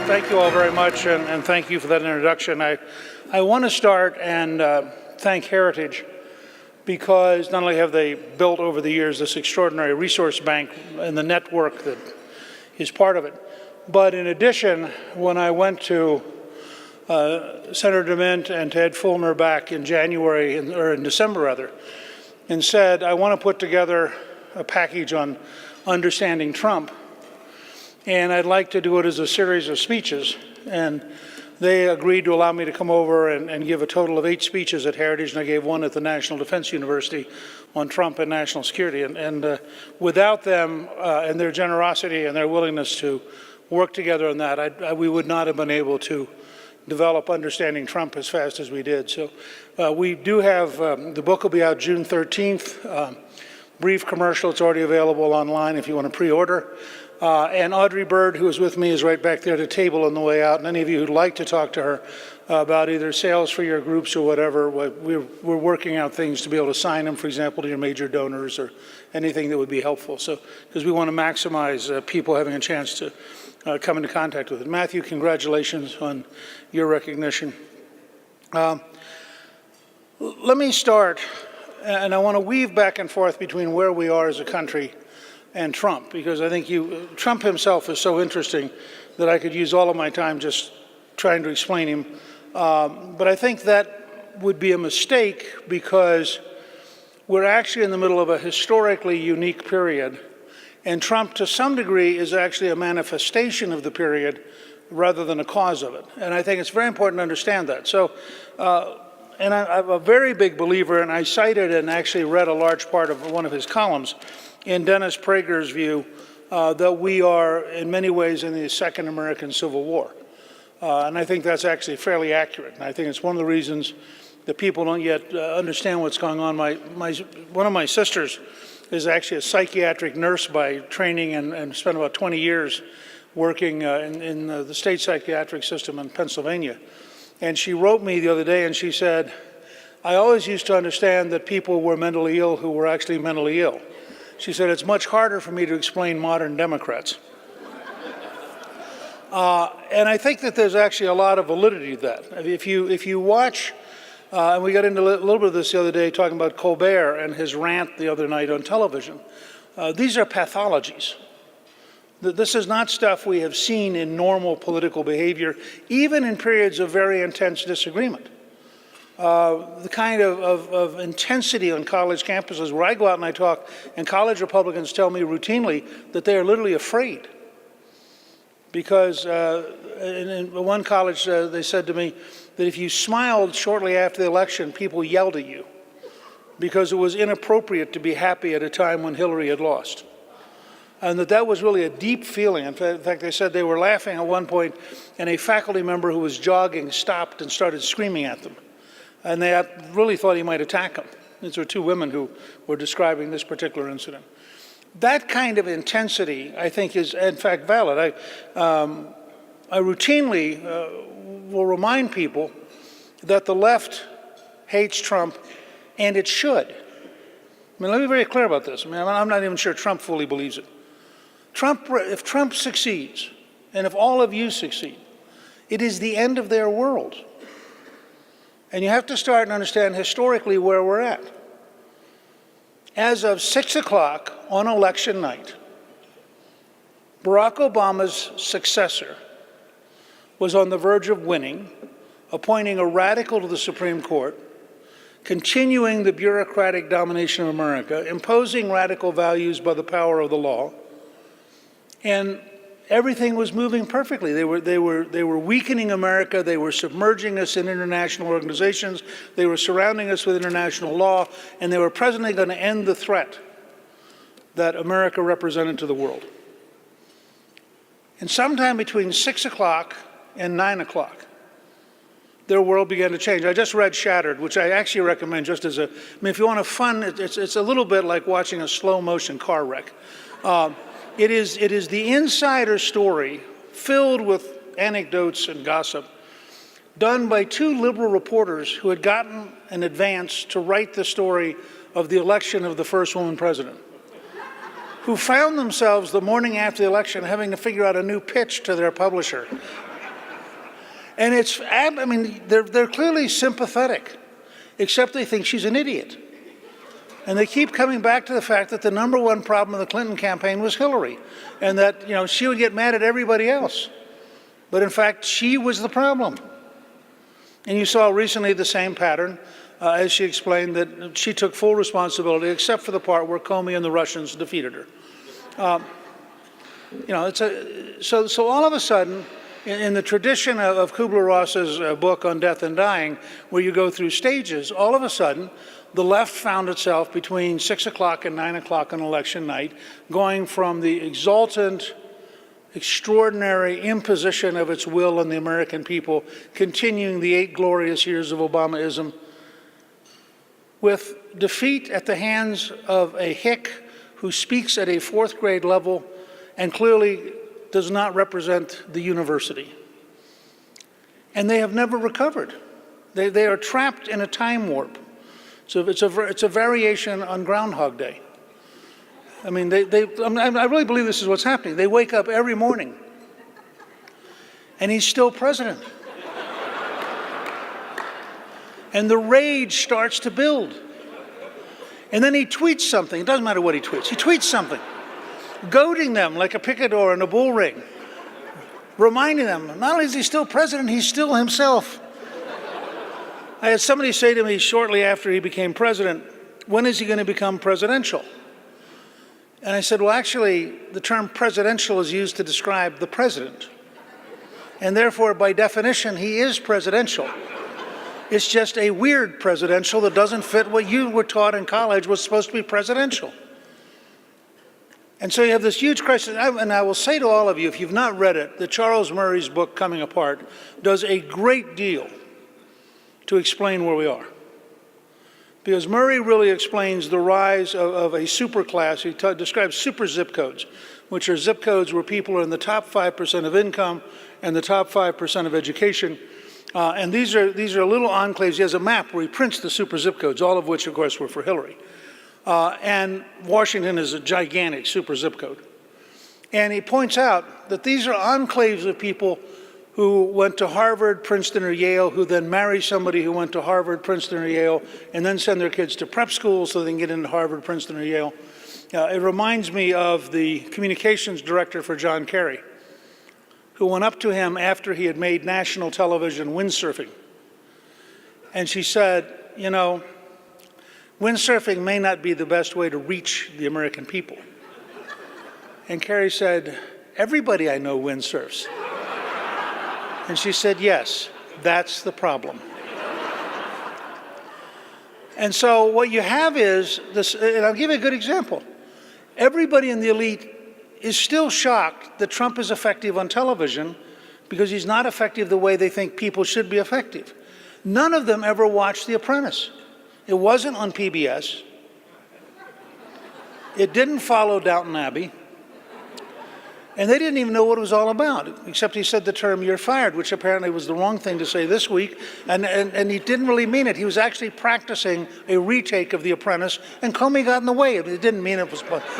Thank you all very much, and thank you for that introduction. I want to start and thank Heritage, because not only have they built over the years this extraordinary resource bank and the network that is part of it, but in addition, when I went to Senator DeMint and Ted Fulmer back in January, or in December rather, and said, I want to put together a package on understanding Trump, and I'd like to do it as a series of speeches. And they agreed to allow me to come over and give a total of 8 speeches at Heritage, and I gave one at the National Defense University on Trump and national security. And without them and their generosity and their willingness to work together on that, we would not have been able to develop understanding Trump as fast as we did. So we do have, the book will be out June 13th. Brief commercial, it's already available online if you want to pre-order. And Audrey Bird, who is with me, is right back there at the table on the way out. And any of you who'd like to talk to her about either sales for your groups or whatever, we're working out things to be able to sign them, for example, to your major donors or anything that would be helpful. So, because we want to maximize people having a chance to come into contact with it. Matthew, congratulations on your recognition. Let me start, and I want to weave back and forth between where we are as a country and Trump, because I think Trump himself is so interesting that I could use all of my time just trying to explain him. But I think that would be a mistake, because we're actually in the middle of a historically unique period, and Trump to some degree is actually a manifestation of the period rather than a cause of it. And I think it's very important to understand that. So, and I'm a very big believer, and I cited and actually read a large part of one of his columns in Dennis Prager's view that we are in many ways in the Second American Civil War. And I think that's actually fairly accurate. And I think it's one of the reasons that people don't yet understand what's going on. One of my sisters is actually a psychiatric nurse by training and spent about 20 years working in the state psychiatric system in Pennsylvania. And she wrote me the other day and she said, I always used to understand that people were mentally ill who were actually mentally ill. She said, it's much harder for me to explain modern Democrats. And I think that there's actually a lot of validity to that. If you watch, and we got into a little bit of this the other day talking about Colbert and his rant the other night on television, these are pathologies. This is not stuff we have seen in normal political behavior, even in periods of very intense disagreement. The kind of intensity on college campuses where I go out and I talk, and college Republicans tell me routinely that they are literally afraid. Because in one college, they said to me that if you smiled shortly after the election, people yelled at you because it was inappropriate to be happy at a time when Hillary had lost. And that was really a deep feeling. In fact, they said they were laughing at one point, and a faculty member who was jogging stopped and started screaming at them. And they really thought he might attack them. These were 2 women who were describing this particular incident. That kind of intensity, I think, is in fact valid. I routinely will remind people that the left hates Trump, and it should. I mean, let me be very clear about this. I mean, I'm not even sure Trump fully believes it. If Trump succeeds, and if all of you succeed, it is the end of their world. And you have to start and understand historically where we're at. As of 6 o'clock on election night, Barack Obama's successor was on the verge of winning, appointing a radical to the Supreme Court, continuing the bureaucratic domination of America, imposing radical values by the power of the law, and everything was moving perfectly. They were weakening America. They were submerging us in international organizations. They were surrounding us with international law, and they were presently going to end the threat that America represented to the world. And sometime between 6 o'clock and 9 o'clock, their world began to change. I just read Shattered, which I actually recommend just as I mean, if you want a fun, it's a little bit like watching a slow motion car wreck. It is the insider story filled with anecdotes and gossip done by 2 liberal reporters who had gotten an advance to write the story of the election of the first woman president, who found themselves the morning after the election having to figure out a new pitch to their publisher. And I mean, they're clearly sympathetic, except they think she's an idiot. And they keep coming back to the fact that the number one problem of the Clinton campaign was Hillary, and that, you know, she would get mad at everybody else. But in fact, she was the problem. And you saw recently the same pattern, as she explained that she took full responsibility, except for the part where Comey and the Russians defeated her. You know, so all of a sudden, in the tradition of Kubler-Ross's book on death and dying, where you go through stages, all of a sudden, the left found itself between 6 o'clock and 9 o'clock on election night, going from the exultant, extraordinary imposition of its will on the American people, continuing the 8 glorious years of Obamaism, with defeat at the hands of a hick who speaks at a 4th grade level and clearly does not represent the university. And they have never recovered. They are trapped in a time warp. So it's a variation on Groundhog Day. I mean, I really believe this is what's happening. They wake up every morning, and he's still president. And the rage starts to build. And then he tweets something. It doesn't matter what he tweets. He tweets something, goading them like a picador in a bull ring, reminding them, not only is he still president, he's still himself. I had somebody say to me shortly after he became president, when is he going to become presidential? And I said, well, actually, the term presidential is used to describe the president. And therefore, by definition, he is presidential. It's just a weird presidential that doesn't fit what you were taught in college was supposed to be presidential. And so you have this huge crisis. And I will say to all of you, if you've not read it, that Charles Murray's book, Coming Apart, does a great deal to explain where we are. Because Murray really explains the rise of a superclass. He describes super zip codes, which are zip codes where people are in the top 5% of income and the top 5% of education. And these are little enclaves. He has a map where he prints the super zip codes, all of which, of course, were for Hillary. And Washington is a gigantic super zip code. And he points out that these are enclaves of people who went to Harvard, Princeton, or Yale, who then marry somebody who went to Harvard, Princeton, or Yale, and then send their kids to prep school so they can get into Harvard, Princeton, or Yale. It reminds me of the communications director for John Kerry, who went up to him after he had made national television windsurfing. And she said, you know, windsurfing may not be the best way to reach the American people. And Kerry said, everybody I know windsurfs. And she said, yes, that's the problem. And so what you have is this, and I'll give you a good example. Everybody in the elite is still shocked that Trump is effective on television because he's not effective the way they think people should be effective. None of them ever watched The Apprentice. It wasn't on PBS. It didn't follow Downton Abbey. And they didn't even know what it was all about, except he said the term, you're fired, which apparently was the wrong thing to say this week. And he didn't really mean it. He was actually practicing a retake of The Apprentice, and Comey got in the way. It didn't mean it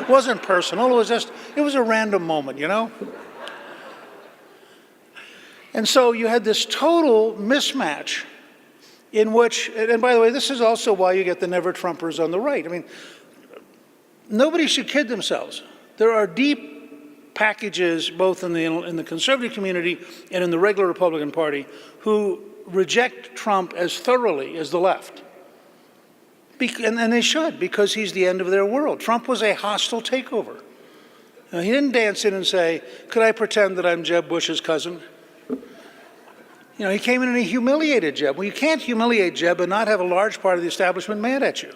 wasn't personal. It was a random moment, you know? And so you had this total mismatch in which, and by the way, this is also why you get the never-Trumpers on the right. I mean, nobody should kid themselves. There are deep packages, both in the conservative community and in the regular Republican Party, who reject Trump as thoroughly as the left. And they should, because he's the end of their world. Trump was a hostile takeover. Now, he didn't dance in and say, could I pretend that I'm Jeb Bush's cousin? You know, he came in and he humiliated Jeb. Well, you can't humiliate Jeb and not have a large part of the establishment mad at you,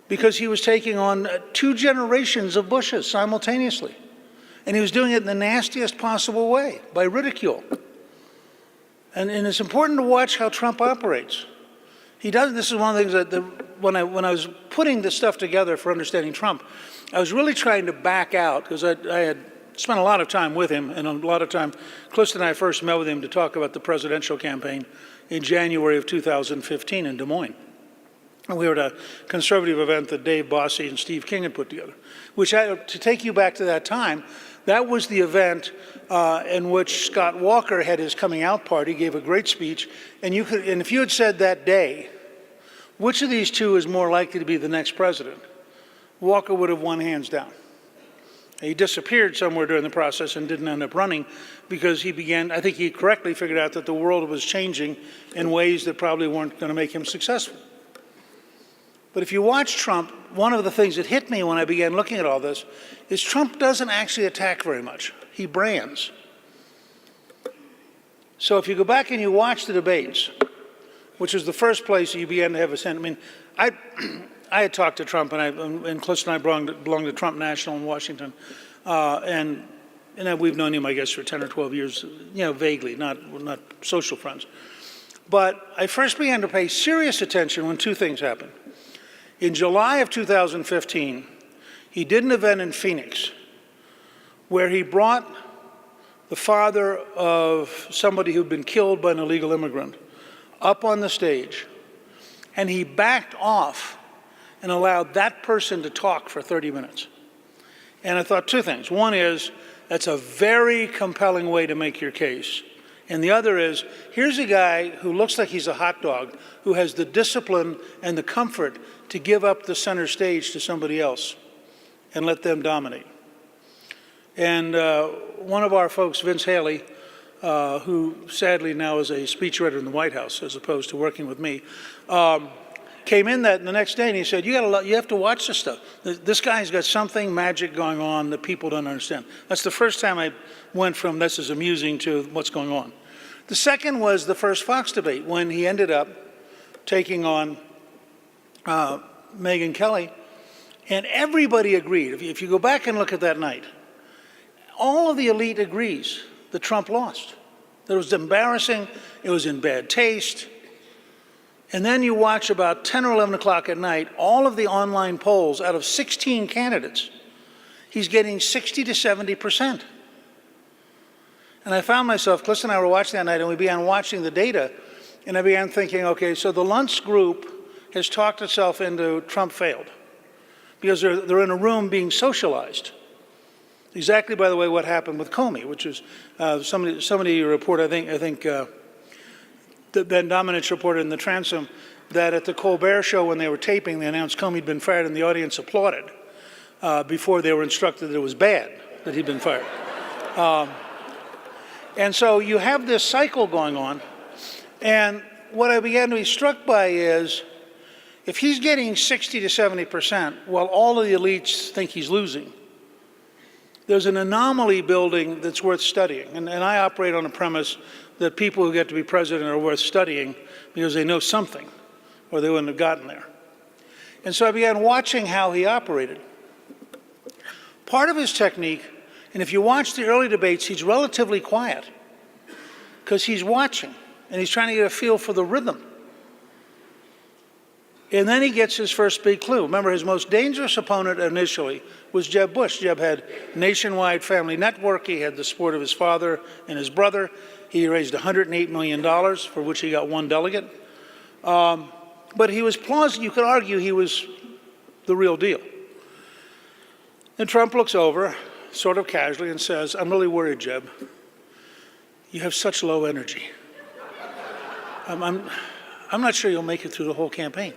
because he was taking on 2 generations of Bushes simultaneously. And he was doing it in the nastiest possible way, by ridicule. And it's important to watch how Trump operates. This is one of the things that when I was putting this stuff together for understanding Trump, I was really trying to back out, because I had spent a lot of time with him, and a lot of time, Clifton and I first met with him to talk about the presidential campaign in January of 2015 in Des Moines. And we were at a conservative event that Dave Bossie and Steve King had put together, which, to take you back to that time, that was the event in which Scott Walker had his coming out party, gave a great speech, and if you had said that day, which of these two is more likely to be the next president, Walker would have won hands down. He disappeared somewhere during the process and didn't end up running because I think he correctly figured out that the world was changing in ways that probably weren't going to make him successful. But if you watch Trump, one of the things that hit me when I began looking at all this is Trump doesn't actually attack very much. He brands. So if you go back and you watch the debates, which was the first place you began to have a sense, I mean, I had talked to Trump, and Cliff and I belonged to Trump National in Washington, and we've known him, I guess, for 10 or 12 years, vaguely, not social friends. But I first began to pay serious attention when two things happened. In July of 2015, he did an event in Phoenix where he brought the father of somebody who'd been killed by an illegal immigrant up on the stage, and he backed off and allowed that person to talk for 30 minutes. And I thought two things. One is, that's a very compelling way to make your case. And the other is, here's a guy who looks like he's a hot dog, who has the discipline and the comfort to give up the center stage to somebody else and let them dominate. And one of our folks, Vince Haley, who sadly now is a speechwriter in the White House as opposed to working with me, came in the next day and he said, you have to watch this stuff. This guy's got something magic going on that people don't understand. That's the first time I went from this is amusing to what's going on. The second was the first Fox debate when he ended up taking on Megyn Kelly, and everybody agreed. If you go back and look at that night, all of the elite agrees that Trump lost. That it was embarrassing, it was in bad taste. And then you watch about 10 or 11 o'clock at night, all of the online polls out of 16 candidates, he's getting 60 to 70%. And I found myself, Cliff and I were watching that night, and we began watching the data, and I began thinking, okay, so the Luntz group has talked itself into Trump failed because they're in a room being socialized. Exactly, by the way, what happened with Comey, which is somebody reported, I think Ben Domenech reported in the transom that at the Colbert show when they were taping, they announced Comey'd been fired, and the audience applauded before they were instructed that it was bad that he'd been fired. And so you have this cycle going on, and what I began to be struck by is if he's getting 60 to 70% while all of the elites think he's losing, there's an anomaly building that's worth studying. And I operate on a premise that people who get to be president are worth studying because they know something, or they wouldn't have gotten there. And so I began watching how he operated. Part of his technique, and if you watch the early debates, he's relatively quiet because he's watching and he's trying to get a feel for the rhythm. And then he gets his first big clue. Remember, his most dangerous opponent initially was Jeb Bush. Jeb had nationwide family network. He had the support of his father and his brother. He raised $108 million, for which he got one delegate. But he was plausible. You could argue he was the real deal. And Trump looks over, sort of casually, and says, I'm really worried, Jeb. You have such low energy. I'm not sure you'll make it through the whole campaign.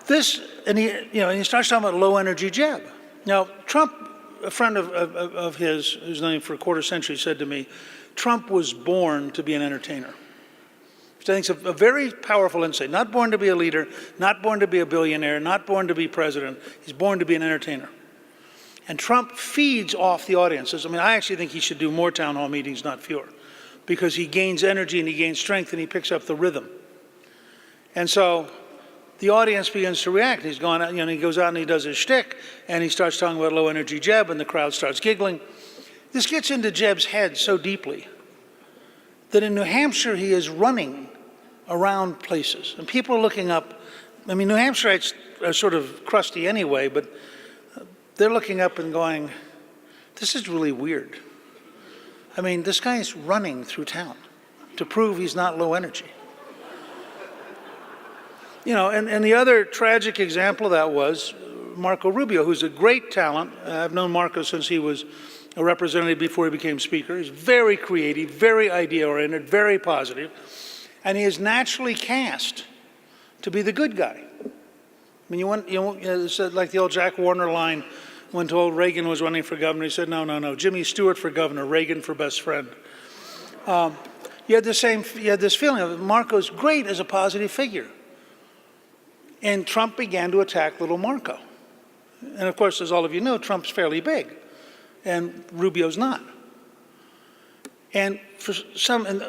And he starts talking about low energy Jeb. Now, Trump, a friend of his, who's known him for a quarter century, said to me, Trump was born to be an entertainer. Which I think is a very powerful insight. Not born to be a leader, not born to be a billionaire, not born to be president. He's born to be an entertainer. And Trump feeds off the audiences. I mean, I actually think he should do more town hall meetings, not fewer, because he gains energy and he gains strength and he picks up the rhythm. And so the audience begins to react. He's going out, he goes out and he does his shtick, and he starts talking about low energy Jeb, and the crowd starts giggling. This gets into Jeb's head so deeply that in New Hampshire he is running around places, and people are looking up. I mean, New Hampshireites are sort of crusty anyway, but they're looking up and going, this is really weird. I mean, this guy is running through town to prove he's not low energy. And the other tragic example of that was Marco Rubio, who's a great talent. I've known Marco since he was a representative before he became speaker. He's very creative, very idea-oriented, very positive, and he is naturally cast to be the good guy. I mean, it's like the old Jack Warner line when told Reagan was running for governor. He said, no, Jimmy Stewart for governor, Reagan for best friend. You had this feeling of Marco's great as a positive figure. And Trump began to attack little Marco. And of course, as all of you know, Trump's fairly big, and Rubio's not. And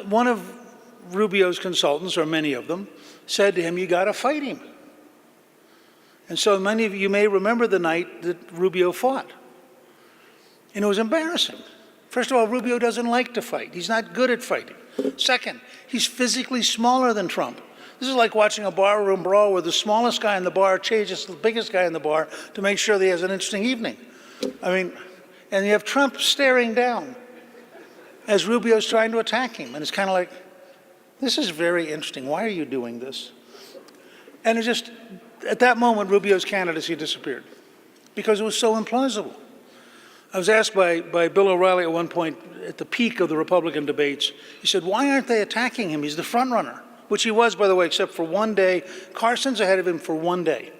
one of Rubio's consultants, or many of them, said to him, you got to fight him. And so many of you may remember the night that Rubio fought. And it was embarrassing. First of all, Rubio doesn't like to fight. He's not good at fighting. Second, he's physically smaller than Trump. This is like watching a barroom brawl where the smallest guy in the bar changes to the biggest guy in the bar to make sure that he has an interesting evening. I mean, and you have Trump staring down as Rubio's trying to attack him. And it's kind of like, this is very interesting. Why are you doing this? And it just, at that moment, Rubio's candidacy disappeared because it was so implausible. I was asked by Bill O'Reilly at one point, at the peak of the Republican debates, he said, why aren't they attacking him? He's the front runner, which he was, by the way, except for one day. Carson's ahead of him for one day.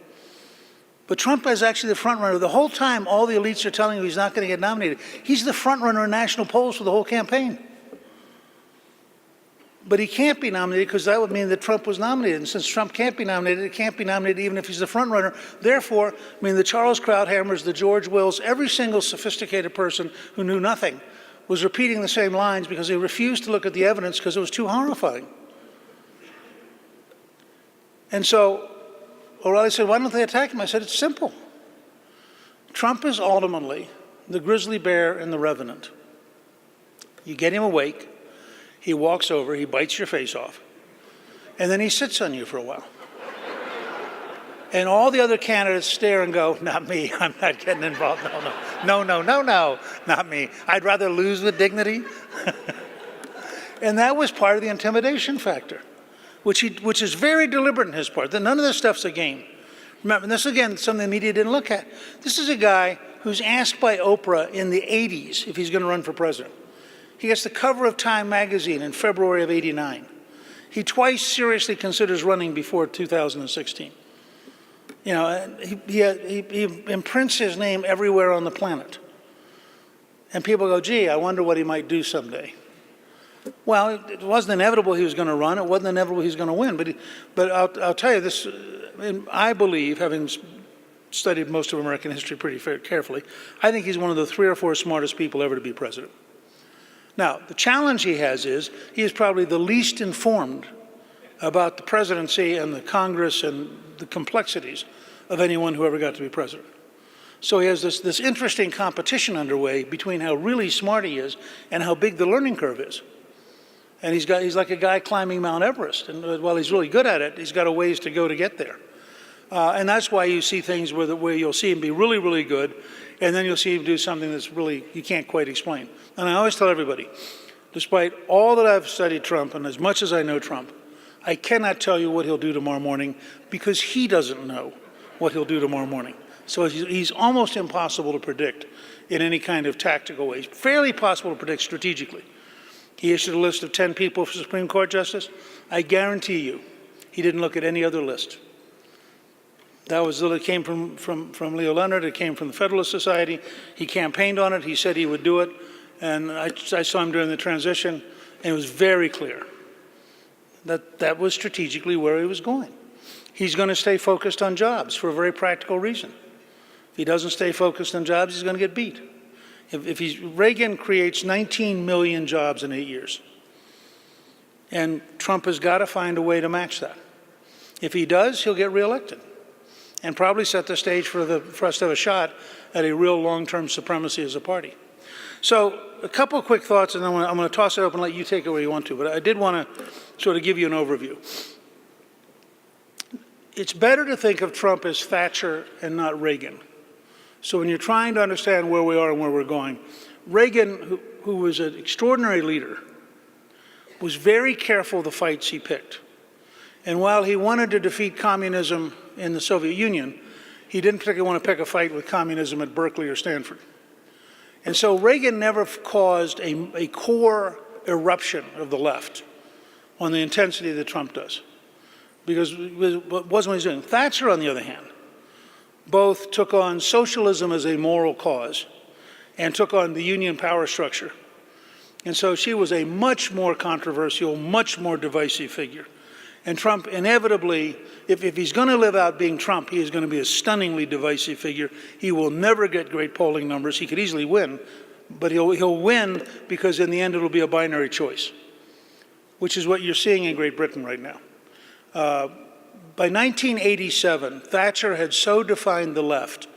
But Trump is actually the front runner. The whole time, all the elites are telling him he's not going to get nominated. He's the front runner in national polls for the whole campaign. But he can't be nominated because that would mean that Trump was nominated. And since Trump can't be nominated, it can't be nominated even if he's the front runner. Therefore, I mean, the Charles Krauthammers, the George Wills, every single sophisticated person who knew nothing was repeating the same lines because they refused to look at the evidence because it was too horrifying. And so O'Reilly said, why don't they attack him? I said, it's simple. Trump is ultimately the grizzly bear and the revenant. You get him awake, he walks over, he bites your face off, and then he sits on you for a while. And all the other candidates stare and go, not me, I'm not getting involved, no, not me. I'd rather lose with dignity. And that was part of the intimidation factor, which is very deliberate in his part. None of this stuff's a game. Remember, and this again, something the media didn't look at. This is a guy who's asked by Oprah in the 80s if he's going to run for president. He gets the cover of Time magazine in February of '89. He twice seriously considers running before 2016. You know, he imprints his name everywhere on the planet. And people go, gee, I wonder what he might do someday. Well, it wasn't inevitable he was going to run. It wasn't inevitable he was going to win. But I'll tell you this, I believe, having studied most of American history pretty carefully, I think he's one of the 3 or 4 smartest people ever to be president. Now, the challenge he has is he is probably the least informed about the presidency and the Congress and the complexities of anyone who ever got to be president. So he has this interesting competition underway between how really smart he is and how big the learning curve is. And he's like a guy climbing Mount Everest. And while he's really good at it, he's got a ways to go to get there. And that's why you see things where you'll see him be really, really good, and then you'll see him do something that's really, you can't quite explain. And I always tell everybody, despite all that I've studied Trump and as much as I know Trump, I cannot tell you what he'll do tomorrow morning because he doesn't know what he'll do tomorrow morning. So he's almost impossible to predict in any kind of tactical way. Fairly possible to predict strategically. He issued a list of 10 people for Supreme Court justice. I guarantee you, he didn't look at any other list. It came from Leo Leonard, it came from the Federalist Society. He campaigned on it, he said he would do it. And I saw him during the transition, and it was very clear that that was strategically where he was going. He's going to stay focused on jobs for a very practical reason. If he doesn't stay focused on jobs, he's going to get beat. Reagan creates 19 million jobs in 8 years. And Trump has got to find a way to match that. If he does, he'll get reelected and probably set the stage for us to have a shot at a real long-term supremacy as a party. So a couple of quick thoughts, and then I'm going to toss it up and let you take it where you want to. But I did want to sort of give you an overview. It's better to think of Trump as Thatcher and not Reagan. So when you're trying to understand where we are and where we're going, Reagan, who was an extraordinary leader, was very careful of the fights he picked. And while he wanted to defeat communism in the Soviet Union, he didn't particularly want to pick a fight with communism at Berkeley or Stanford. And so Reagan never caused a core eruption of the left on the intensity that Trump does, because it wasn't what he's doing. Thatcher, on the other hand, both took on socialism as a moral cause and took on the union power structure. And so she was a much more controversial, much more divisive figure. And Trump inevitably, if he's going to live out being Trump, he is going to be a stunningly divisive figure. He will never get great polling numbers. He could easily win, but he'll win because in the end it'll be a binary choice, which is what you're seeing in Great Britain right now. By 1987, Thatcher had so defined the left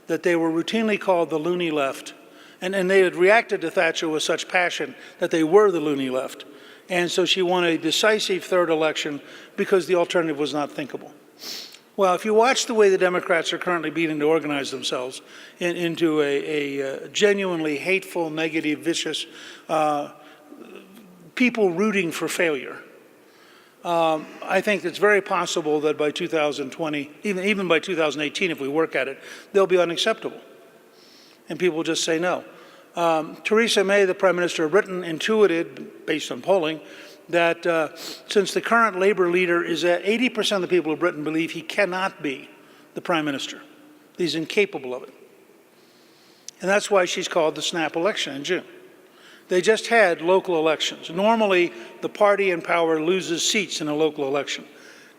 that they were routinely called the loony left, and they had reacted to Thatcher with such passion that they were the loony left. And so she won a decisive third election because the alternative was not thinkable. Well, if you watch the way the Democrats are currently beginning to organize themselves into a genuinely hateful, negative, vicious, people rooting for failure, I think it's very possible that by 2020, even by 2018, if we work at it, they'll be unacceptable. And people will just say no. Theresa May, the Prime Minister of Britain, intuited, based on polling, that since the current Labour leader is at 80% of the people of Britain believe he cannot be the Prime Minister. He's incapable of it. And that's why she's called the snap election in June. They just had local elections. Normally, the party in power loses seats in a local election.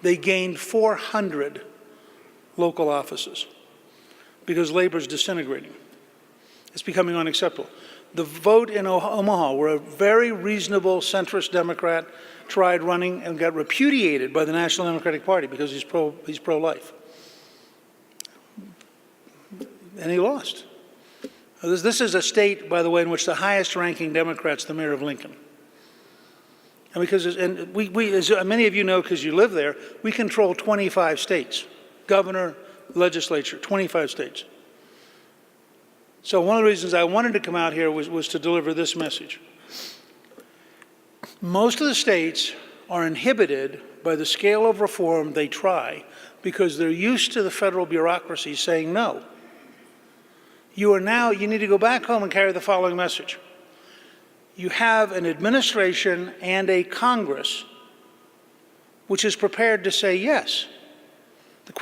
They gained 400 local offices because Labour's disintegrating. It's becoming unacceptable. The vote in Omaha, where a very reasonable centrist Democrat tried running and got repudiated by the National Democratic Party because he's pro-life. And he lost. This is a state, by the way, in which the highest-ranking Democrat's the mayor of Lincoln. And because, we, as many of you know because you live there, we control 25 states. Governor, legislature, 25 states. So one of the reasons I wanted to come out here was to deliver this message. Most of the states are inhibited by the scale of reform they try because they're used to the federal bureaucracy saying no. You need to go back home and carry the following message. You have an administration and a Congress which is prepared to say yes. The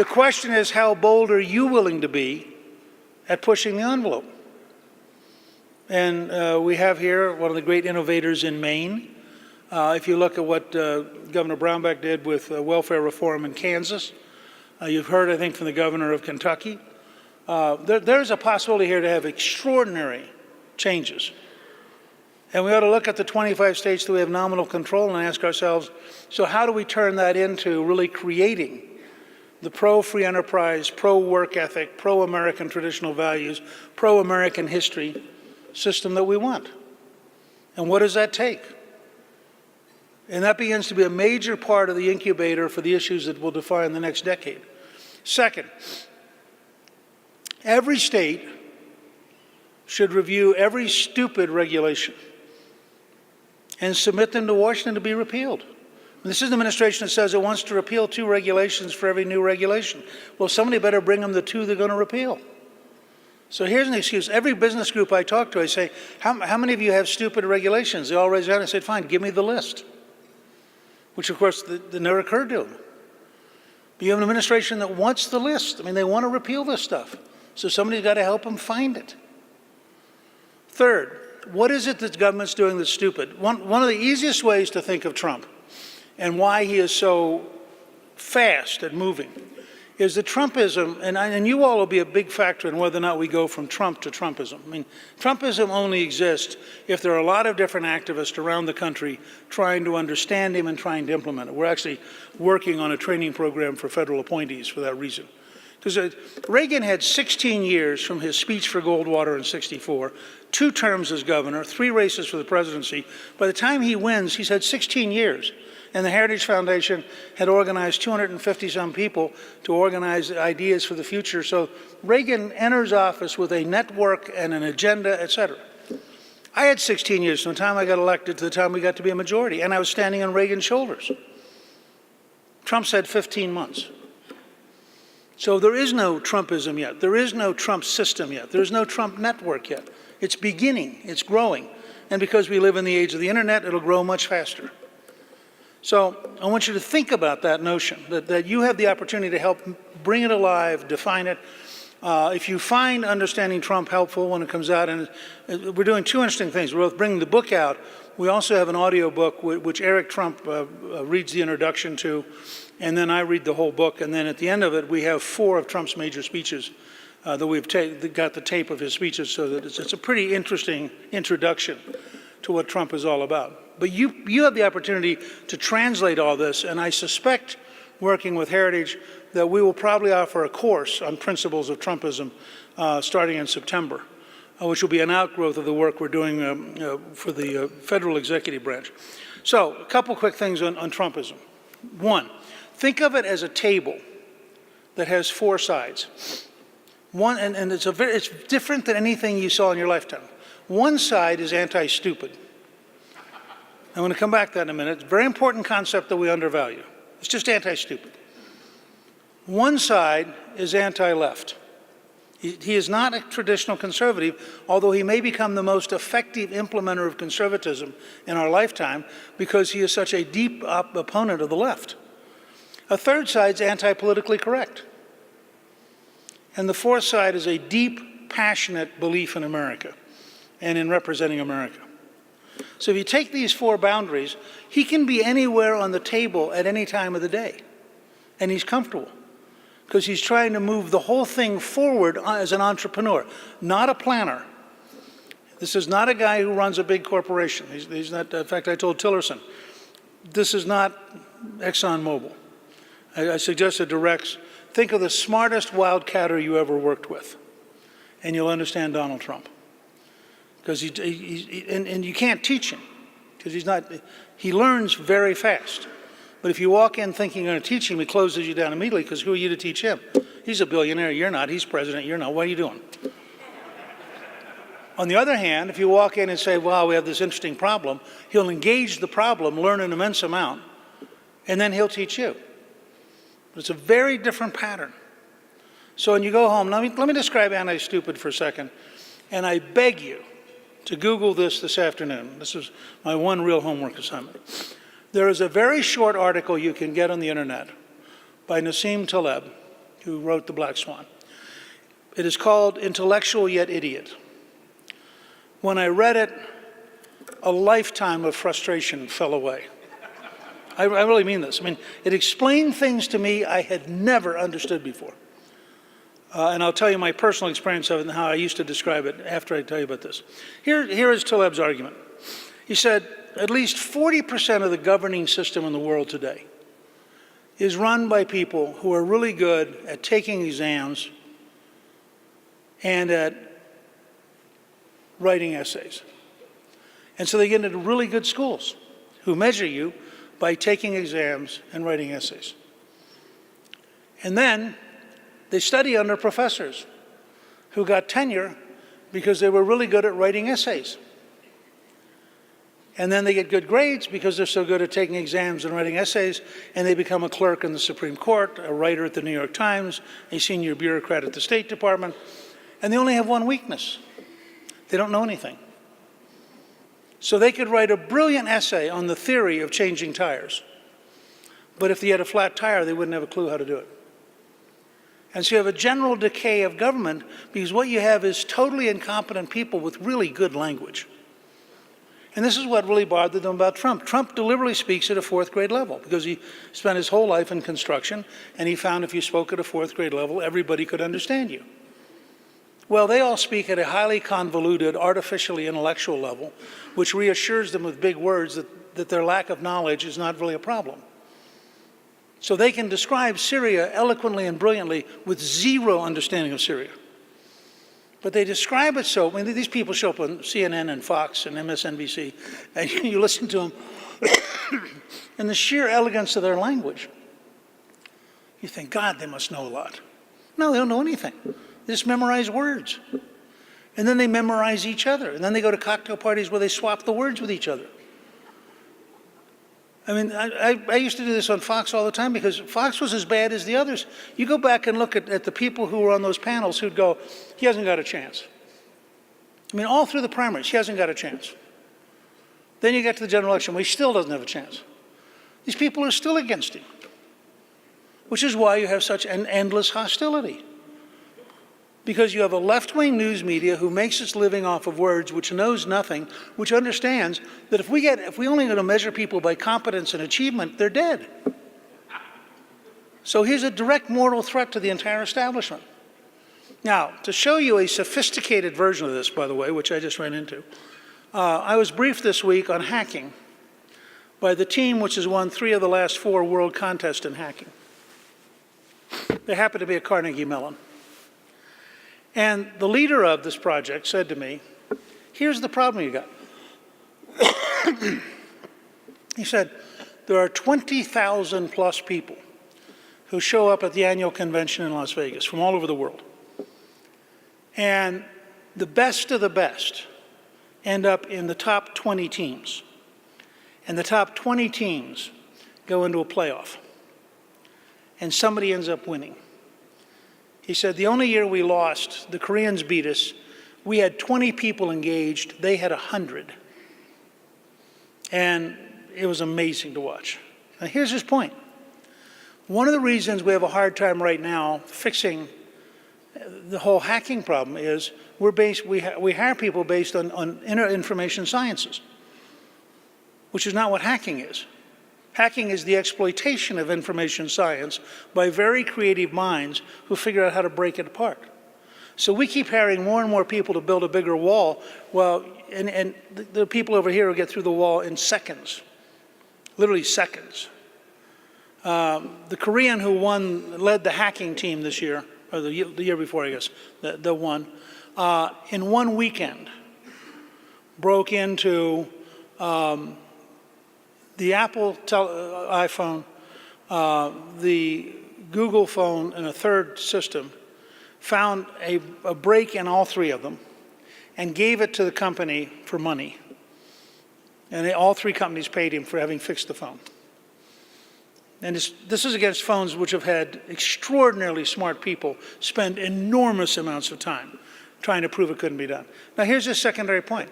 question is, how bold are you willing to be at pushing the envelope? And we have here one of the great innovators in Maine. If you look at what Governor Brownback did with welfare reform in Kansas, you've heard, I think, from the governor of Kentucky. There's a possibility here to have extraordinary changes. And we ought to look at the 25 states that we have nominal control and ask ourselves, so how do we turn that into really creating the pro-free enterprise, pro-work ethic, pro-American traditional values, pro-American history system that we want? And what does that take? And that begins to be a major part of the incubator for the issues that will define the next decade. Second, every state should review every stupid regulation and submit them to Washington to be repealed. This is an administration that says it wants to repeal 2 regulations for every new regulation. Well, somebody better bring them the 2 they're going to repeal. So here's an excuse. Every business group I talk to, I say, how many of you have stupid regulations? They all raise their hand and say, fine, give me the list. Which, of course, that never occurred to them. But you have an administration that wants the list. I mean, they want to repeal this stuff. So somebody's got to help them find it. Third, what is it that the government's doing that's stupid? One of the easiest ways to think of Trump and why he is so fast at moving is that Trumpism, and you all will be a big factor in whether or not we go from Trump to Trumpism. I mean, Trumpism only exists if there are a lot of different activists around the country trying to understand him and trying to implement it. We're actually working on a training program for federal appointees for that reason. Because Reagan had 16 years from his speech for Goldwater in '64, 2 terms as governor, 3 races for the presidency. By the time he wins, he's had 16 years. And the Heritage Foundation had organized 250-some people to organize ideas for the future. So Reagan enters office with a network and an agenda, et cetera. I had 16 years from the time I got elected to the time we got to be a majority, and I was standing on Reagan's shoulders. Trump's had 15 months. So there is no Trumpism yet. There is no Trump system yet. There is no Trump network yet. It's beginning. It's growing. And because we live in the age of the internet, it'll grow much faster. So I want you to think about that notion, that you have the opportunity to help bring it alive, define it. If you find Understanding Trump helpful when it comes out, and we're doing two interesting things. We're both bringing the book out. We also have an audio book which Eric Trump reads the introduction to, and then I read the whole book. And then at the end of it, we have 4 of Trump's major speeches that we've got the tape of his speeches, so that it's a pretty interesting introduction to what Trump is all about. But you have the opportunity to translate all this, and I suspect, working with Heritage, that we will probably offer a course on principles of Trumpism starting in September, which will be an outgrowth of the work we're doing for the federal executive branch. So a couple quick things on Trumpism. One, think of it as a table that has 4 sides. One, and it's different than anything you saw in your lifetime. One side is anti-stupid. I'm going to come back to that in a minute. It's a very important concept that we undervalue. It's just anti-stupid. One side is anti-left. He is not a traditional conservative, although he may become the most effective implementer of conservatism in our lifetime because he is such a deep opponent of the left. A third side is anti-politically correct. And the fourth side is a deep, passionate belief in America and in representing America. So if you take these 4 boundaries, he can be anywhere on the table at any time of the day, and he's comfortable because he's trying to move the whole thing forward as an entrepreneur, not a planner. This is not a guy who runs a big corporation. He's not. In fact, I told Tillerson, this is not ExxonMobil. I suggested to Rex, think of the smartest wildcatter you ever worked with, and you'll understand Donald Trump. Because and you can't teach him, because he learns very fast. But if you walk in thinking you're going to teach him, he closes you down immediately, because who are you to teach him? He's a billionaire, you're not. He's president, you're not. What are you doing? On the other hand, if you walk in and say, wow, we have this interesting problem, he'll engage the problem, learn an immense amount, and then he'll teach you. But it's a very different pattern. So when you go home, let me describe anti-stupid for a second, and I beg you to Google this afternoon. This is my one real homework assignment. There is a very short article you can get on the internet by Nassim Taleb, who wrote The Black Swan. It is called Intellectual Yet Idiot. When I read it, a lifetime of frustration fell away. I really mean this. I mean, it explained things to me I had never understood before. And I'll tell you my personal experience of it and how I used to describe it after I tell you about this. Here is Taleb's argument. He said, at least 40% of the governing system in the world today is run by people who are really good at taking exams and at writing essays. And so they get into really good schools who measure you by taking exams and writing essays. And then they study under professors who got tenure because they were really good at writing essays. And then they get good grades because they're so good at taking exams and writing essays, and they become a clerk in the Supreme Court, a writer at the New York Times, a senior bureaucrat at the State Department, and they only have one weakness. They don't know anything. So they could write a brilliant essay on the theory of changing tires, but if they had a flat tire, they wouldn't have a clue how to do it. And so you have a general decay of government because what you have is totally incompetent people with really good language. And this is what really bothered them about Trump. Trump deliberately speaks at a 4th grade level because he spent his whole life in construction, and he found if you spoke at a 4th grade level, everybody could understand you. Well, they all speak at a highly convoluted, artificially intellectual level, which reassures them with big words that their lack of knowledge is not really a problem. So they can describe Syria eloquently and brilliantly with zero understanding of Syria. But they describe it so, I mean, these people show up on CNN and Fox and MSNBC, and you listen to them, and the sheer elegance of their language, you think, God, they must know a lot. No, they don't know anything. They just memorize words. And then they memorize each other. And then they go to cocktail parties where they swap the words with each other. I mean, I used to do this on Fox all the time because Fox was as bad as the others. You go back and look at the people who were on those panels who'd go, he hasn't got a chance. I mean, all through the primaries, he hasn't got a chance. Then you get to the general election, well, he still doesn't have a chance. These people are still against him, which is why you have such an endless hostility. Because you have a left-wing news media who makes its living off of words, which knows nothing, which understands that if we only going to measure people by competence and achievement, they're dead. So here's a direct moral threat to the entire establishment. Now, to show you a sophisticated version of this, by the way, which I just ran into, I was briefed this week on hacking by the team which has won 3 of the last 4 world contests in hacking. They happen to be at Carnegie Mellon. And the leader of this project said to me, here's the problem you got. He said, there are 20,000 plus people who show up at the annual convention in Las Vegas from all over the world. And the best of the best end up in the top 20 teams. And the top 20 teams go into a playoff. And somebody ends up winning. He said, the only year we lost, the Koreans beat us, we had 20 people engaged, they had 100. And it was amazing to watch. Now here's his point. One of the reasons we have a hard time right now fixing the whole hacking problem is we hire people based on information sciences, which is not what hacking is. Hacking is the exploitation of information science by very creative minds who figure out how to break it apart. So we keep hiring more and more people to build a bigger wall, and the people over here will get through the wall in seconds, literally seconds. The Korean who led the hacking team this year, or the year before, I guess, the one, in one weekend broke into the Apple iPhone, the Google phone, and a third system, found a break in all 3 of them, and gave it to the company for money. And all 3 companies paid him for having fixed the phone. And this is against phones which have had extraordinarily smart people spend enormous amounts of time trying to prove it couldn't be done. Now here's a secondary point.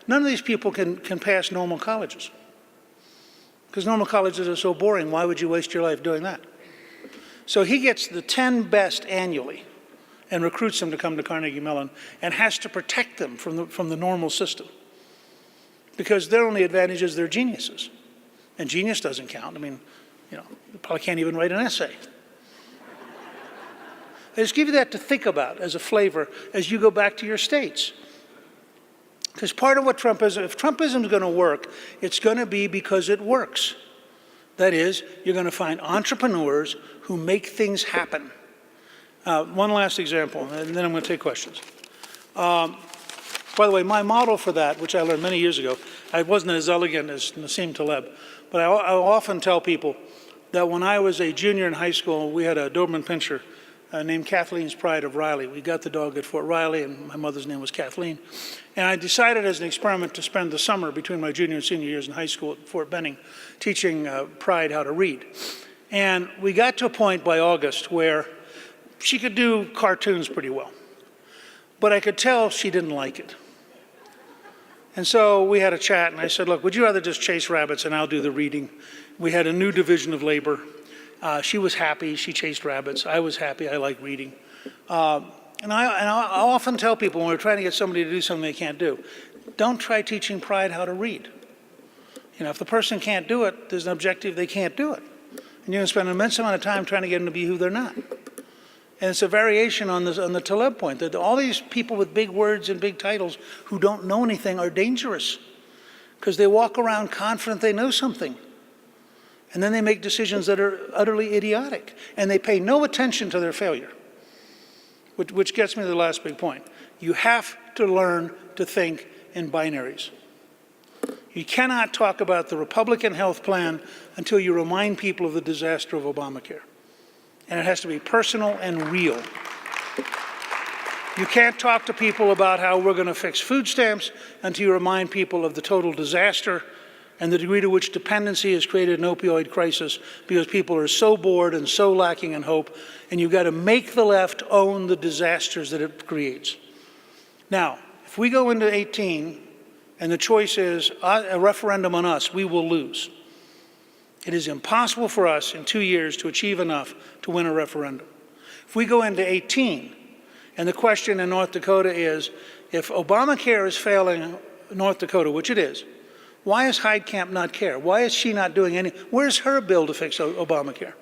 None of these people can pass normal colleges. Because normal colleges are so boring, why would you waste your life doing that? So he gets the 10 best annually and recruits them to come to Carnegie Mellon and has to protect them from the normal system. Because their only advantage is they're geniuses. And genius doesn't count. I mean, you probably can't even write an essay. I just give you that to think about as a flavor as you go back to your states. Because part of what Trumpism, if Trumpism is going to work, it's going to be because it works. That is, you're going to find entrepreneurs who make things happen. One last example, and then I'm going to take questions. By the way, my model for that, which I learned many years ago, I wasn't as elegant as Nassim Taleb, but I often tell people that when I was a junior in high school, we had a Doberman Pinscher named Kathleen's Pride of Riley. We got the dog at Fort Riley, and my mother's name was Kathleen. And I decided as an experiment to spend the summer between my junior and senior years in high school at Fort Benning teaching Pride how to read. And we got to a point by August where she could do cartoons pretty well. But I could tell she didn't like it. And so we had a chat, and I said, look, would you rather just chase rabbits and I'll do the reading? We had a new division of labor. She was happy, she chased rabbits. I was happy, I like reading. And I often tell people when we're trying to get somebody to do something they can't do, don't try teaching Pride how to read. If the person can't do it, there's an objective they can't do it. And you're going to spend an immense amount of time trying to get them to be who they're not. And it's a variation on the Taleb point, that all these people with big words and big titles who don't know anything are dangerous because they walk around confident they know something. And then they make decisions that are utterly idiotic, and they pay no attention to their failure, which gets me to the last big point. You have to learn to think in binaries. You cannot talk about the Republican health plan until you remind people of the disaster of Obamacare. And it has to be personal and real. You can't talk to people about how we're going to fix food stamps until you remind people of the total disaster and the degree to which dependency has created an opioid crisis because people are so bored and so lacking in hope, and you've got to make the left own the disasters that it creates. Now, if we go into 18 and the choice is a referendum on us, we will lose. It is impossible for us in 2 years to achieve enough to win a referendum. If we go into 18 and the question in North Dakota is, if Obamacare is failing North Dakota, which it is, why does Heidkamp not care? Why is she not doing any? Where's her bill to fix Obamacare?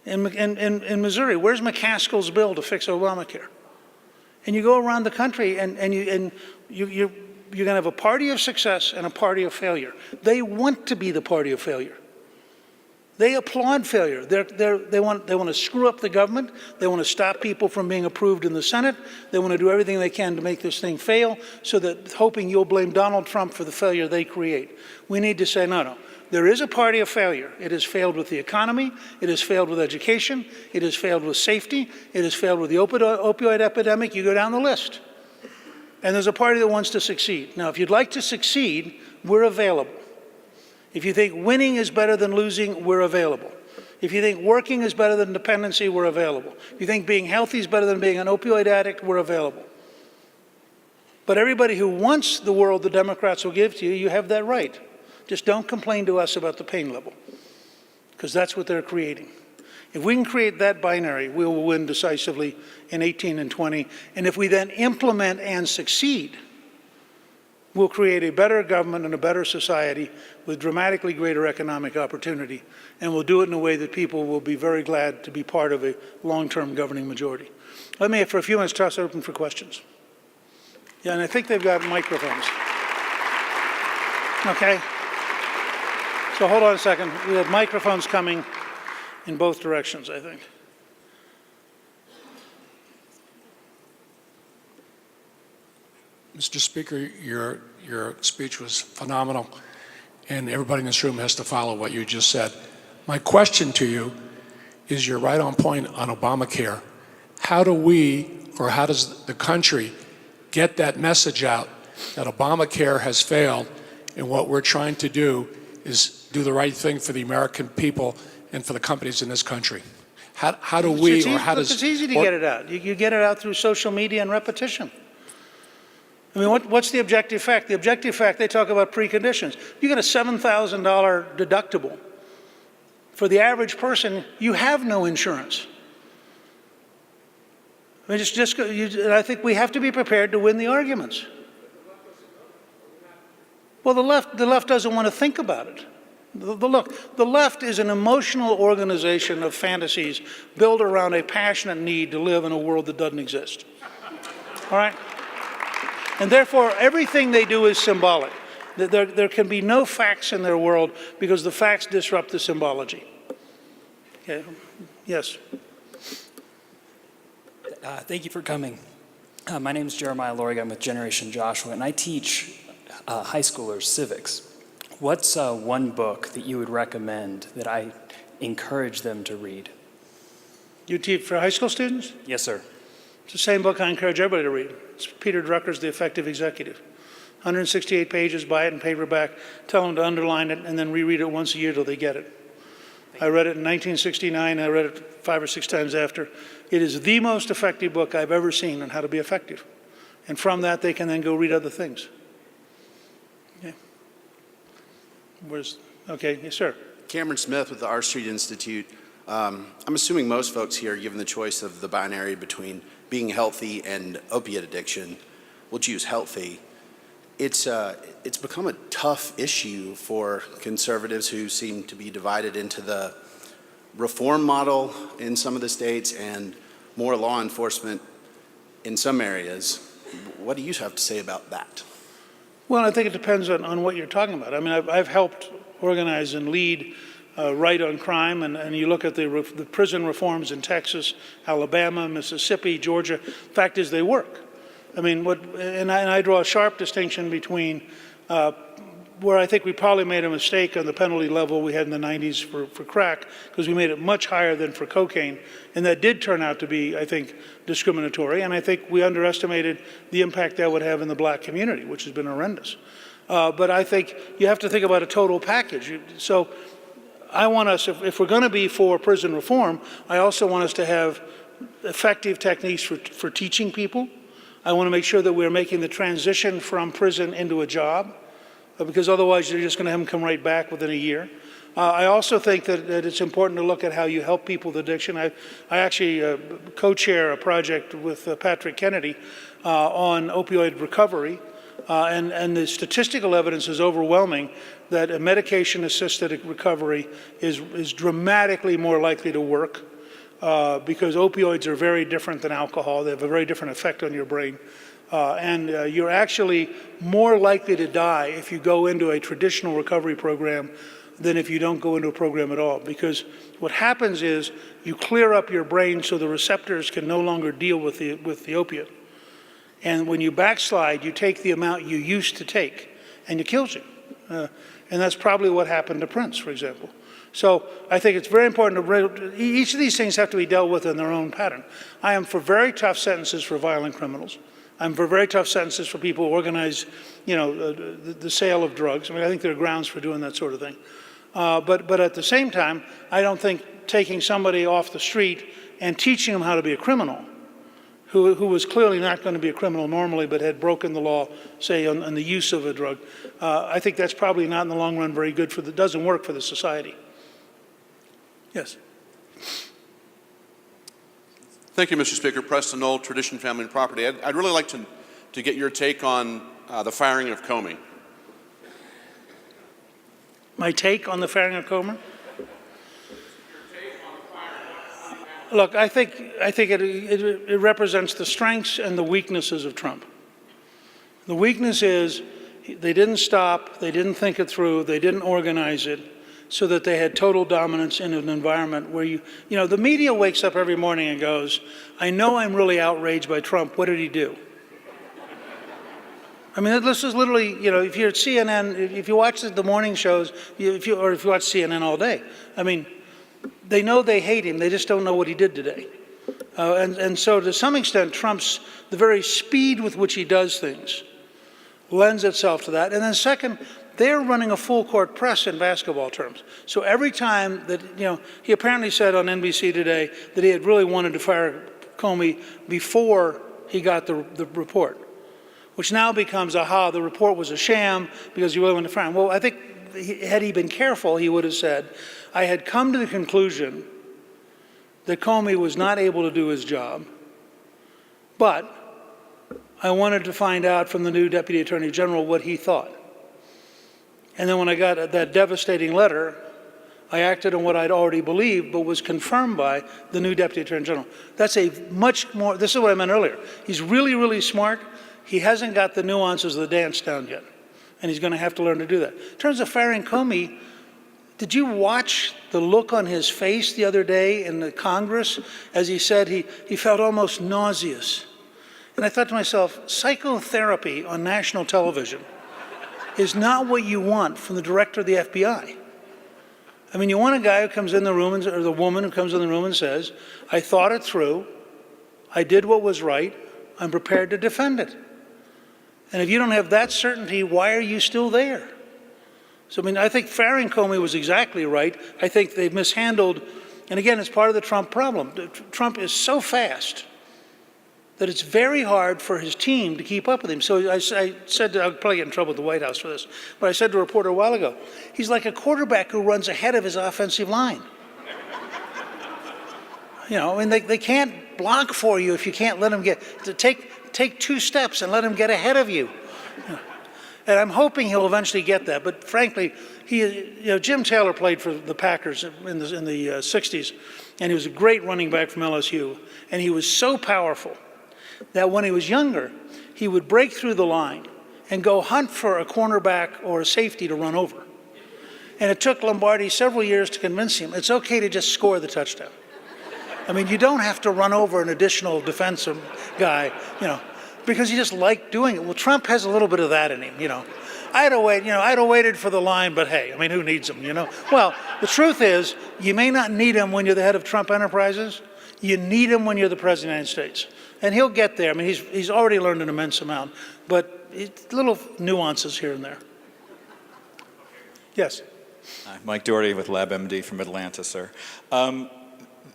In Missouri, where's McCaskill's bill to fix Obamacare? And you go around the country and you're going to have a party of success and a party of failure. They want to be the party of failure. They applaud failure. They want to screw up the government. They want to stop people from being approved in the Senate. They want to do everything they can to make this thing fail, so that hoping you'll blame Donald Trump for the failure they create. We need to say, no. There is a party of failure. It has failed with the economy. It has failed with education. It has failed with safety. It has failed with the opioid epidemic. You go down the list. And there's a party that wants to succeed. Now, if you'd like to succeed, we're available. If you think winning is better than losing, we're available. If you think working is better than dependency, we're available. If you think being healthy is better than being an opioid addict, we're available. But everybody who wants the world the Democrats will give to you, you have that right. Just don't complain to us about the pain level, because that's what they're creating. If we can create that binary, we will win decisively in 18 and 20. And if we then implement and succeed, we'll create a better government and a better society with dramatically greater economic opportunity. And we'll do it in a way that people will be very glad to be part of a long-term governing majority. Let me, for a few minutes, toss it open for questions. Yeah, and I think they've got microphones. Okay. So hold on a second. We have microphones coming in both directions, I think. Mr. Speaker, your speech was phenomenal, and everybody in this room has to follow what you just said. My question to you is, you're right on point on Obamacare. How do we, or how does the country, get that message out that Obamacare has failed, and what we're trying to do is do the right thing for the American people and for the companies in this country? How do we, or how does... It's easy to get it out. You get it out through social media and repetition. I mean, what's the objective fact? The objective fact, they talk about preconditions. You get a $7,000 deductible. For the average person, you have no insurance. I mean, I think we have to be prepared to win the arguments. Well, the left doesn't want to think about it. Look, the left is an emotional organization of fantasies built around a passionate need to live in a world that doesn't exist. All right? And therefore, everything they do is symbolic. There can be no facts in their world because the facts disrupt the symbology. Okay. Yes. Thank you for coming. My name is Jeremiah Lorig. I'm with Generation Joshua, and I teach high schoolers civics. What's one book that you would recommend that I encourage them to read? You teach for high school students? Yes, sir. It's the same book I encourage everybody to read. It's Peter Drucker's The Effective Executive. 168 pages, buy it in paperback, tell them to underline it, and then reread it once a year till they get it. I read it in 1969, I read it 5 or 6 times after. It is the most effective book I've ever seen on how to be effective. And from that, they can then go read other things. Okay. Okay, yes, sir. Cameron Smith with the R Street Institute. I'm assuming most folks here, given the choice of the binary between being healthy and opiate addiction, will choose healthy. It's become a tough issue for conservatives who seem to be divided into the reform model in some of the states and more law enforcement in some areas. What do you have to say about that? Well, I think it depends on what you're talking about. I mean, I've helped organize and lead Right on Crime, and you look at the prison reforms in Texas, Alabama, Mississippi, Georgia. Fact is, they work. I mean, and I draw a sharp distinction between where I think we probably made a mistake on the penalty level we had in the 90s for crack, because we made it much higher than for cocaine, and that did turn out to be, I think, discriminatory, and I think we underestimated the impact that would have in the black community, which has been horrendous. But I think you have to think about a total package. So I want us, if we're going to be for prison reform, I also want us to have effective techniques for teaching people. I want to make sure that we're making the transition from prison into a job, because otherwise you're just going to have them come right back within a year. I also think that it's important to look at how you help people with addiction. I actually co-chair a project with Patrick Kennedy on opioid recovery, and the statistical evidence is overwhelming that a medication-assisted recovery is dramatically more likely to work because opioids are very different than alcohol. They have a very different effect on your brain. And you're actually more likely to die if you go into a traditional recovery program than if you don't go into a program at all. Because what happens is you clear up your brain so the receptors can no longer deal with the opiate. And when you backslide, you take the amount you used to take, and it kills you. And that's probably what happened to Prince, for example. So I think it's very important to, each of these things have to be dealt with in their own pattern. I am for very tough sentences for violent criminals. I'm for very tough sentences for people who organize, the sale of drugs. I mean, I think there are grounds for doing that sort of thing. But at the same time, I don't think taking somebody off the street and teaching them how to be a criminal, who was clearly not going to be a criminal normally, but had broken the law, say, on the use of a drug, I think that's probably not in the long run very good doesn't work for the society. Yes. Thank you, Mr. Speaker. Preston Knoll, Tradition, Family, and Property. I'd really like to get your take on the firing of Comey. My take on the firing of Comer? Look, I think it represents the strengths and the weaknesses of Trump. The weakness is they didn't stop, they didn't think it through, they didn't organize it, so that they had total dominance in an environment where the media wakes up every morning and goes, I know I'm really outraged by Trump, what did he do? I mean, this is literally, if you're at CNN, if you watch the morning shows, or if you watch CNN all day, I mean, they know they hate him, they just don't know what he did today. And so to some extent, the very speed with which he does things lends itself to that. And then second, they're running a full court press in basketball terms. So every time that, he apparently said on NBC today that he had really wanted to fire Comey before he got the report, which now becomes, the report was a sham because he really wanted to fire him. Well, I think had he been careful, he would have said, I had come to the conclusion that Comey was not able to do his job, but I wanted to find out from the new Deputy Attorney General what he thought. And then when I got that devastating letter, I acted on what I'd already believed, but was confirmed by the new Deputy Attorney General. That's a much more, this is what I meant earlier. He's really, really smart. He hasn't got the nuances of the dance down yet, and he's going to have to learn to do that. In terms of firing Comey, did you watch the look on his face the other day in the Congress as he said he felt almost nauseous? And I thought to myself, psychotherapy on national television is not what you want from the director of the FBI. I mean, you want a guy who comes in the room, or the woman who comes in the room and says, I thought it through, I did what was right, I'm prepared to defend it. And if you don't have that certainty, why are you still there? So, I mean, I think firing Comey was exactly right. I think they've mishandled, and again, it's part of the Trump problem. Trump is so fast that it's very hard for his team to keep up with him. So I said, I'll probably get in trouble with the White House for this, but I said to a reporter a while ago, he's like a quarterback who runs ahead of his offensive line. I mean, they can't block for you if you can't let them take 2 steps and let him get ahead of you. And I'm hoping he'll eventually get that. But frankly, Jim Taylor played for the Packers in the 60s, and he was a great running back from LSU. And he was so powerful that when he was younger, he would break through the line and go hunt for a cornerback or a safety to run over. And it took Lombardi several years to convince him it's okay to just score the touchdown. I mean, you don't have to run over an additional defensive guy, because he just liked doing it. Well, Trump has a little bit of that in him, I'd have waited for the line, but hey, I mean, who needs them, you know? Well, the truth is, you may not need them when you're the head of Trump Enterprises. You need them when you're the President of the United States. And he'll get there. I mean, he's already learned an immense amount, but it's little nuances here and there. Yes. Hi, Mike Doherty with LabMD from Atlanta, sir.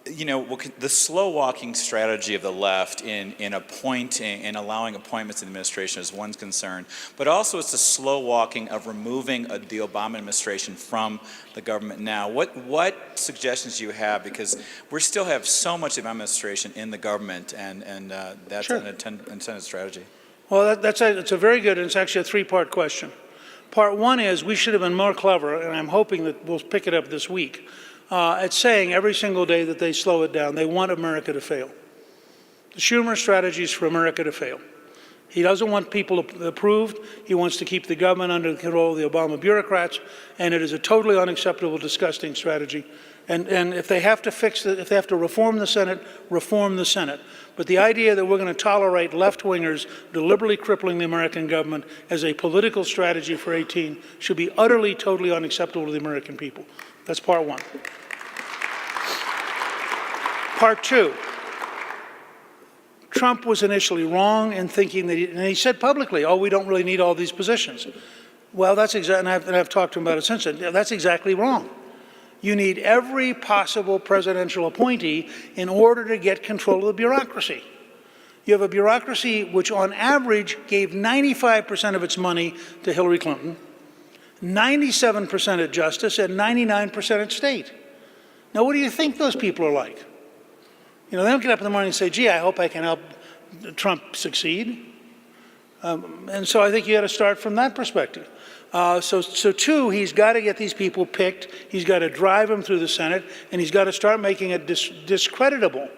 The slow walking strategy of the left in appointing and allowing appointments in the administration is one concern, but also it's the slow walking of removing the Obama administration from the government now. What suggestions do you have? Because we still have so much of the administration in the government, and that's Sure. an intended strategy. Well, it's a very good, and it's actually a three-part question. Part one is we should have been more clever, and I'm hoping that we'll pick it up this week, at saying every single day that they slow it down. They want America to fail. The Schumer strategy is for America to fail. He doesn't want people approved. He wants to keep the government under the control of the Obama bureaucrats, and it is a totally unacceptable, disgusting strategy. And if they have to if they have to reform the Senate, reform the Senate. But the idea that we're going to tolerate left-wingers deliberately crippling the American government as a political strategy for 18 should be utterly, totally unacceptable to the American people. That's part one. Part two. Trump was initially wrong in thinking that, and he said publicly, oh, we don't really need all these positions. Well, that's exactly, and I've talked to him about it since then. That's exactly wrong. You need every possible presidential appointee in order to get control of the bureaucracy. You have a bureaucracy which on average gave 95% of its money to Hillary Clinton, 97% at Justice, and 99% at State. Now, what do you think those people are like? You know, they don't get up in the morning and say, gee, I hope I can help Trump succeed. And so I think you got to start from that perspective. So two, he's got to get these people picked. He's got to drive them through the Senate, and he's got to start making it discreditable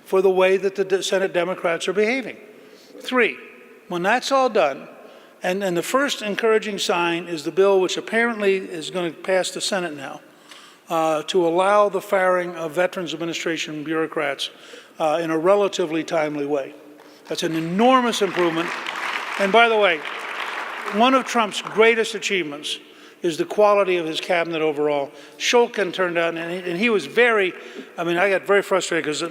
for the way that the Senate Democrats are behaving. Three, when that's all done, and the first encouraging sign is the bill which apparently is going to pass the Senate now, to allow the firing of Veterans Administration bureaucrats in a relatively timely way. That's an enormous improvement. And by the way, one of Trump's greatest achievements is the quality of his cabinet overall. Shulkin turned out, and he was I got very frustrated because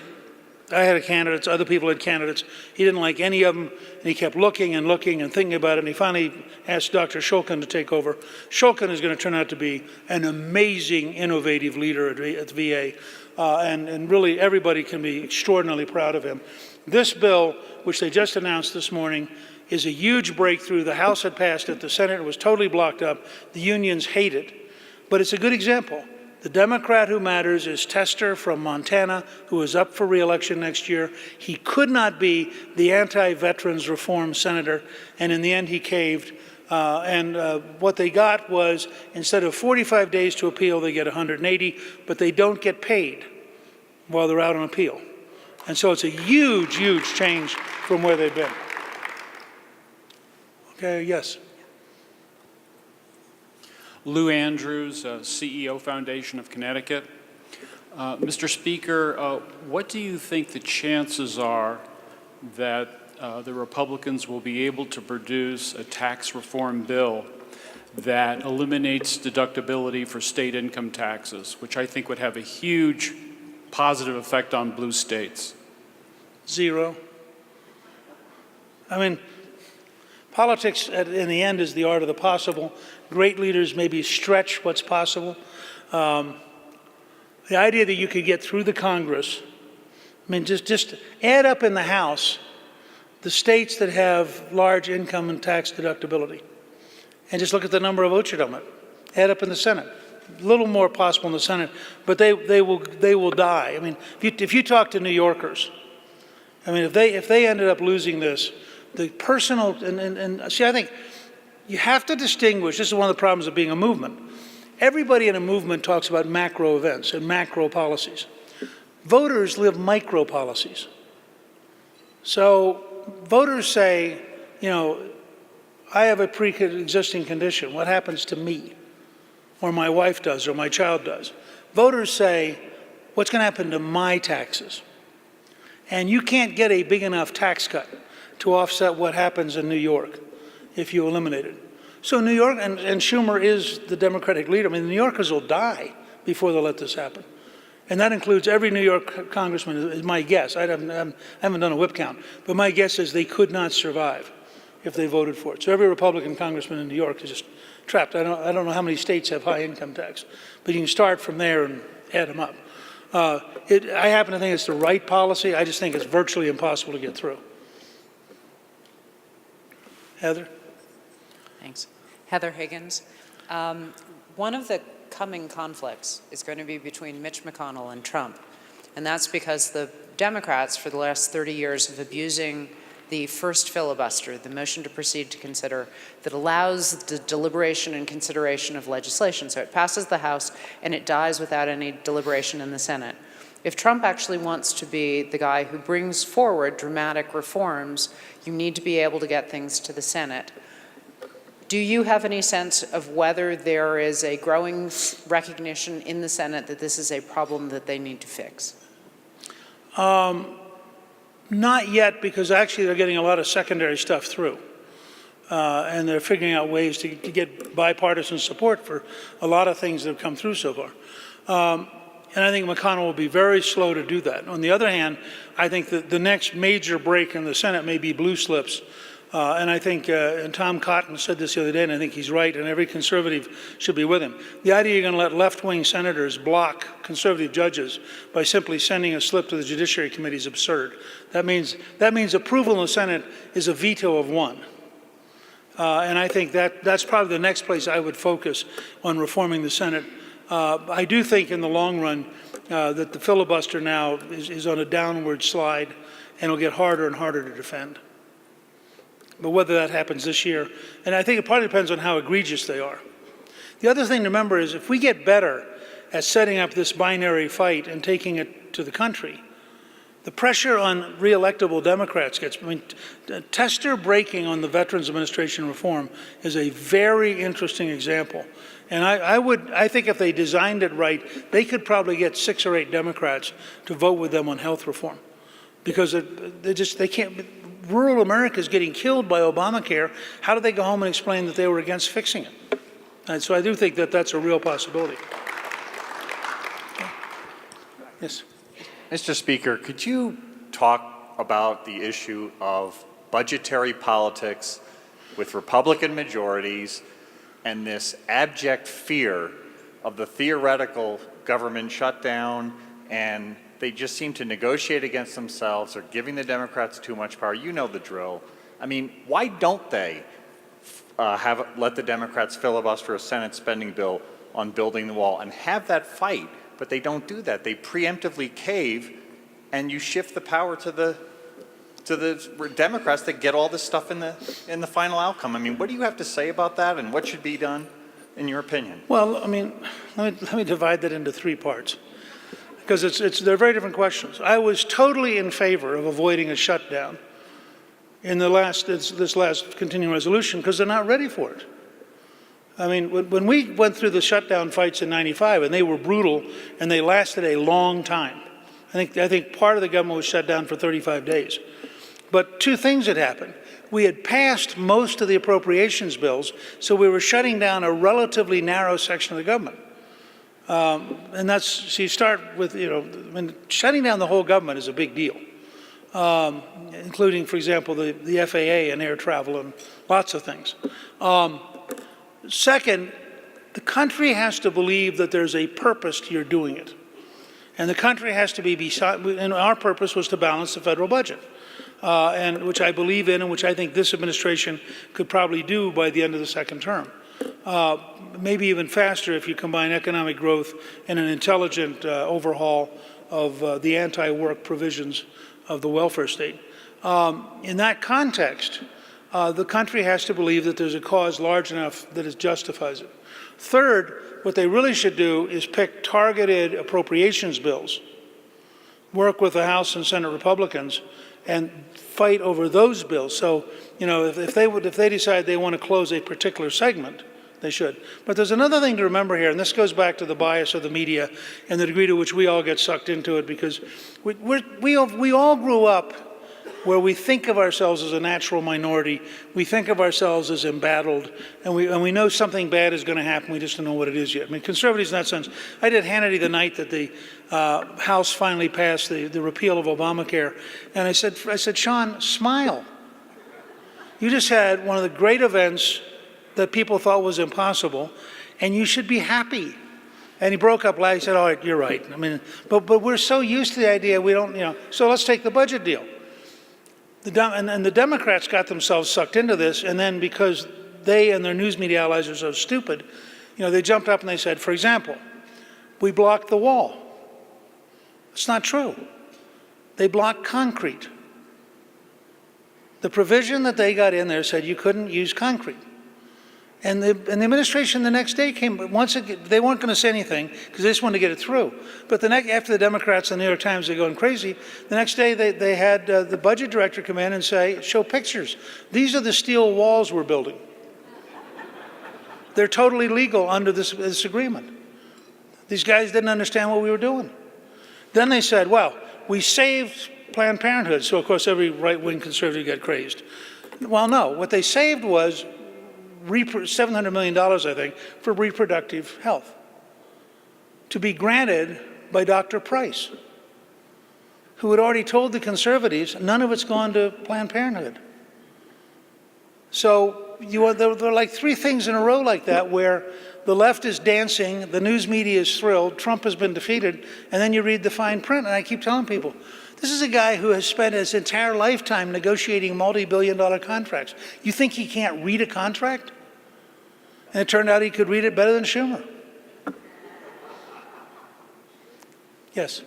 I had candidates, other people had candidates. He didn't like any of them, and he kept looking and thinking about it, and he finally asked Dr. Shulkin to take over. Shulkin is going to turn out to be an amazing, innovative leader at the VA, and really everybody can be extraordinarily proud of him. This bill, which they just announced this morning, is a huge breakthrough. The House had passed it. The Senate was totally blocked up. The unions hate it. But it's a good example. The Democrat who matters is Tester from Montana, who is up for re-election next year. He could not be the anti-veterans reform senator, and in the end he caved. What they got was, instead of 45 days to appeal, they get 180, but they don't get paid while they're out on appeal. And so it's a huge, huge change from where they've been. Okay, yes. Lou Andrews, CEO Foundation of Connecticut. Mr. Speaker, what do you think the chances are that the Republicans will be able to produce a tax reform bill that eliminates deductibility for state income taxes, which I think would have a huge positive effect on blue states? Zero. I mean, politics in the end is the art of the possible. Great leaders maybe stretch what's possible. The idea that you could get through the Congress, I mean, just add up in the House the states that have large income and tax deductibility, and just look at the number of votes on it. Add up in the Senate. A little more possible in the Senate, but they will die. I mean, if you talk to New Yorkers, I mean, if they ended up losing this, the personal, and see, I think you have to distinguish. This is one of the problems of being a movement. Everybody in a movement talks about macro events and macro policies. Voters live micro policies. So voters say, you know, I have a pre-existing condition. What happens to me? Or my wife does, or my child does. Voters say, what's going to happen to my taxes? And you can't get a big enough tax cut to offset what happens in New York if you eliminate it. So New York, and Schumer is the Democratic leader. I mean, the New Yorkers will die before they'll let this happen. And that includes every New York congressman, is my guess. I haven't done a whip count, but my guess is they could not survive if they voted for it. So every Republican congressman in New York is just trapped. I don't know how many states have high income tax, but you can start from there and add them up. I happen to think it's the right policy. I just think it's virtually impossible to get through. Heather? Thanks. Heather Higgins. One of the coming conflicts is going to be between Mitch McConnell and Trump. And that's because the Democrats, for the last 30 years, have abusing the first filibuster, the motion to proceed to consider, that allows the deliberation and consideration of legislation. So it passes the House and it dies without any deliberation in the Senate. If Trump actually wants to be the guy who brings forward dramatic reforms, you need to be able to get things to the Senate. Do you have any sense of whether there is a growing recognition in the Senate that this is a problem that they need to fix? Not yet, because actually they're getting a lot of secondary stuff through. And they're figuring out ways to get bipartisan support for a lot of things that have come through so far. And I think McConnell will be very slow to do that. On the other hand, I think that the next major break in the Senate may be blue slips. And I think, and Tom Cotton said this the other day, and I think he's right, and every conservative should be with him. The idea you're going to let left-wing senators block conservative judges by simply sending a slip to the Judiciary Committee is absurd. That means approval in the Senate is a veto of one. And I think that's probably the next place I would focus on reforming the Senate. I do think in the long run that the filibuster now is on a downward slide, and it'll get harder and harder to defend. But whether that happens this year, and I think it probably depends on how egregious they are. The other thing to remember is if we get better at setting up this binary fight and taking it to the country, the pressure on re-electable Democrats gets, I mean, Tester breaking on the Veterans Administration reform is a very interesting example. And I think if they designed it right, they could probably get 6 or 8 Democrats to vote with them on health reform. Because they can't, rural America is getting killed by Obamacare. How do they go home and explain that they were against fixing it? And so I do think that that's a real possibility. Yes. Mr. Speaker, could you talk about the issue of budgetary politics with Republican majorities and this abject fear of the theoretical government shutdown, and they just seem to negotiate against themselves or giving the Democrats too much power? You know the drill. I mean, why don't they let the Democrats filibuster a Senate spending bill on building the wall and have that fight? But they don't do that. They preemptively cave, and you shift the power to the Democrats that get all this stuff in the final outcome. I mean, what do you have to say about that, and what should be done, in your opinion? Well, I mean, let me divide that into 3 parts, because they're very different questions. I was totally in favor of avoiding a shutdown in this last continuing resolution because they're not ready for it. I mean, when we went through the shutdown fights in '95, and they were brutal, and they lasted a long time. I think part of the government was shut down for 35 days. But 2 things had happened. We had passed most of the appropriations bills, so we were shutting down a relatively narrow section of the government. And so you start with, I mean, shutting down the whole government is a big deal, including, for example, the FAA and air travel and lots of things. Second, the country has to believe that there's a purpose to your doing it. And the country has to be beside, and our purpose was to balance the federal budget, and which I believe in and which I think this administration could probably do by the end of the 2nd term. Maybe even faster if you combine economic growth and an intelligent overhaul of the anti-work provisions of the welfare state. In that context, the country has to believe that there's a cause large enough that it justifies it. Third, what they really should do is pick targeted appropriations bills, work with the House and Senate Republicans, and fight over those bills. So, if they decide they want to close a particular segment, they should. But there's another thing to remember here, and this goes back to the bias of the media and the degree to which we all get sucked into it, because we all grew up where we think of ourselves as a natural minority, we think of ourselves as embattled, and we know something bad is going to happen, we just don't know what it is yet. I mean, conservatives in that sense. I did Hannity the night that the House finally passed the repeal of Obamacare, and I said, Sean, smile. You just had one of the great events that people thought was impossible, and you should be happy. And he broke up laughing. He said, all right, you're right. I mean, but we're so used to the idea we don't, so let's take the budget deal. And the Democrats got themselves sucked into this, and then because they and their news media allies are so stupid, they jumped up and they said, for example, we blocked the wall. It's not true. They blocked concrete. The provision that they got in there said you couldn't use concrete. And the administration the next day came, once again, they weren't going to say anything because they just wanted to get it through. But after the Democrats and the New York Times are going crazy, the next day they had the budget director come in and say, show pictures. These are the steel walls we're building. They're totally legal under this agreement. These guys didn't understand what we were doing. Then they said, well, we saved Planned Parenthood. So, of course, every right-wing conservative got crazed. Well, no. What they saved was $700 million, I think, for reproductive health, to be granted by Dr. Price, who had already told the conservatives none of it's gone to Planned Parenthood. So there are like three things in a row like that where the left is dancing, the news media is thrilled, Trump has been defeated, and then you read the fine print, and I keep telling people, this is a guy who has spent his entire lifetime negotiating multi-billion-dollar contracts. You think he can't read a contract? And it turned out he could read it better than Schumer. Yes.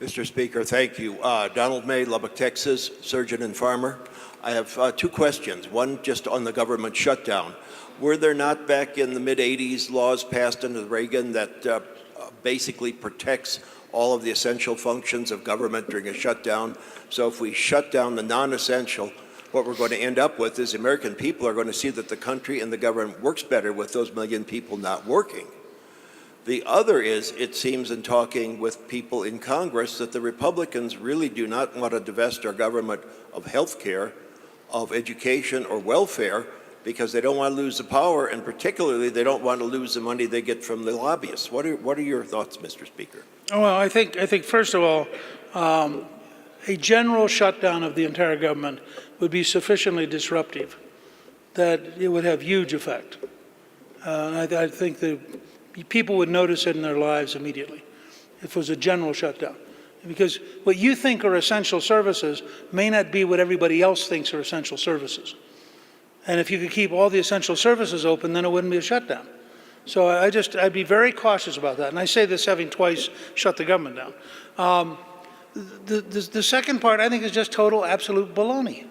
Mr. Speaker, thank you. Donald May, Lubbock, Texas, surgeon and farmer. I have two questions. One just on the government shutdown. Were there not back in the mid-'80s laws passed under Reagan that basically protects all of the essential functions of government during a shutdown? So if we shut down the non-essential, what we're going to end up with is the American people are going to see that the country and the government works better with those million people not working. The other is, it seems in talking with people in Congress, that the Republicans really do not want to divest our government of health care, of education or welfare, because they don't want to lose the power, and particularly they don't want to lose the money they get from the lobbyists. What are your thoughts, Mr. Speaker? Well, I think first of all, a general shutdown of the entire government would be sufficiently disruptive that it would have huge effect. I think the people would notice it in their lives immediately if it was a general shutdown. Because what you think are essential services may not be what everybody else thinks are essential services. And if you could keep all the essential services open, then it wouldn't be a shutdown. So I'd be very cautious about that. And I say this having twice shut the government down. The second part, I think, is just total, absolute baloney.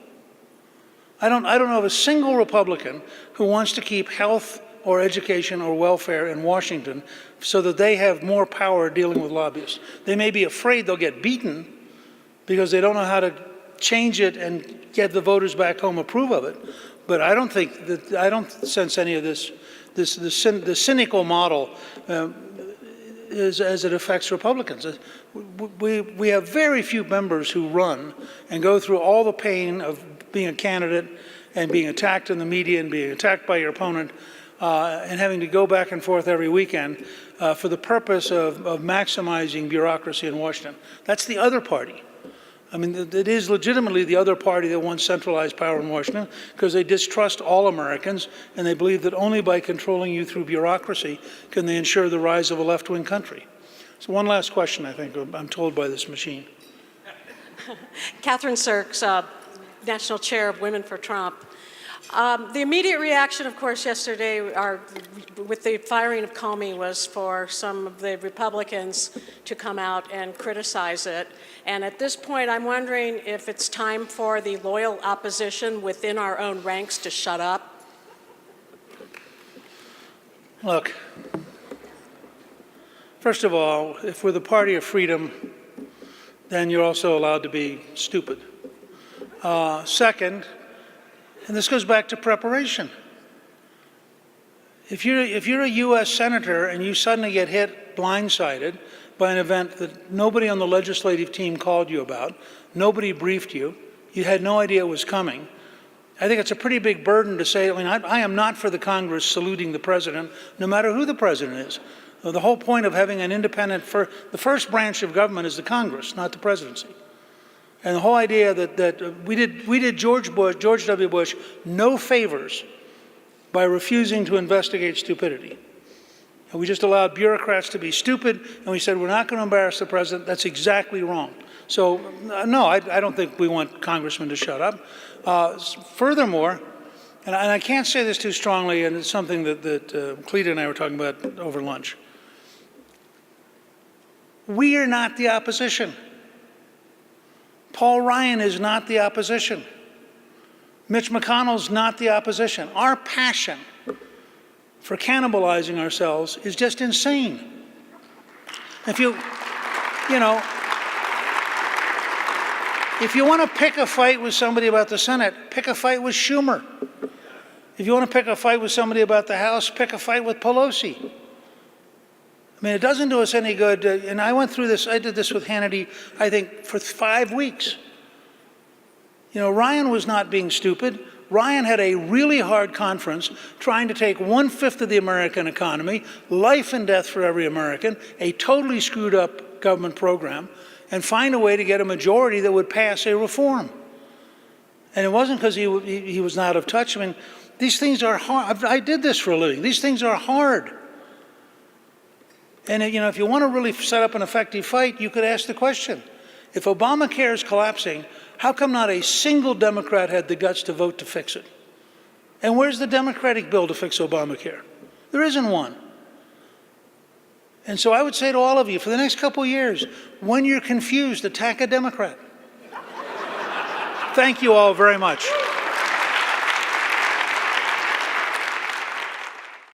I don't know of a single Republican who wants to keep health or education or welfare in Washington so that they have more power dealing with lobbyists. They may be afraid they'll get beaten because they don't know how to change it and get the voters back home approve of it. But I don't sense any of this, the cynical model as it affects Republicans. We have very few members who run and go through all the pain of being a candidate and being attacked in the media and being attacked by your opponent and having to go back and forth every weekend for the purpose of maximizing bureaucracy in Washington. That's the other party. I mean, it is legitimately the other party that wants centralized power in Washington because they distrust all Americans and they believe that only by controlling you through bureaucracy can they ensure the rise of a left-wing country. So one last question, I think, I'm told by this machine. Catherine Sirks, National Chair of Women for Trump. The immediate reaction, of course, yesterday with the firing of Comey was for some of the Republicans to come out and criticize it. And at this point, I'm wondering if it's time for the loyal opposition within our own ranks to shut up. Look, first of all, if we're the party of freedom, then you're also allowed to be stupid. Second, and this goes back to preparation. If you're a U.S. senator and you suddenly get hit blindsided by an event that nobody on the legislative team called you about, nobody briefed you, you had no idea it was coming. I think it's a pretty big burden to say, I mean, I am not for the Congress saluting the president, no matter who the president is. The whole point of having an independent, the first branch of government is the Congress, not the presidency. And the whole idea that we did George W. Bush no favors by refusing to investigate stupidity. And we just allowed bureaucrats to be stupid, and we said, we're not going to embarrass the president. That's exactly wrong. So, no, I don't think we want congressmen to shut up. Furthermore, and I can't say this too strongly, and it's something that Cleta and I were talking about over lunch. We are not the opposition. Paul Ryan is not the opposition. Mitch McConnell's not the opposition. Our passion for cannibalizing ourselves is just insane. If you want to pick a fight with somebody about the Senate, pick a fight with Schumer. If you want to pick a fight with somebody about the House, pick a fight with Pelosi. I mean, it doesn't do us any good. And I went through this, I did this with Hannity, I think, for 5 weeks. You know, Ryan was not being stupid. Ryan had a really hard conference trying to take 1/5 of the American economy, life and death for every American, a totally screwed up government program, and find a way to get a majority that would pass a reform. And it wasn't because he was not out of touch. I mean, these things are hard. I did this for a living. These things are hard. And you know, if you want to really set up an effective fight, you could ask the question, if Obamacare is collapsing, how come not a single Democrat had the guts to vote to fix it? And where's the Democratic bill to fix Obamacare? There isn't one. And so I would say to all of you, for the next couple of years, when you're confused, attack a Democrat. Thank you all very much.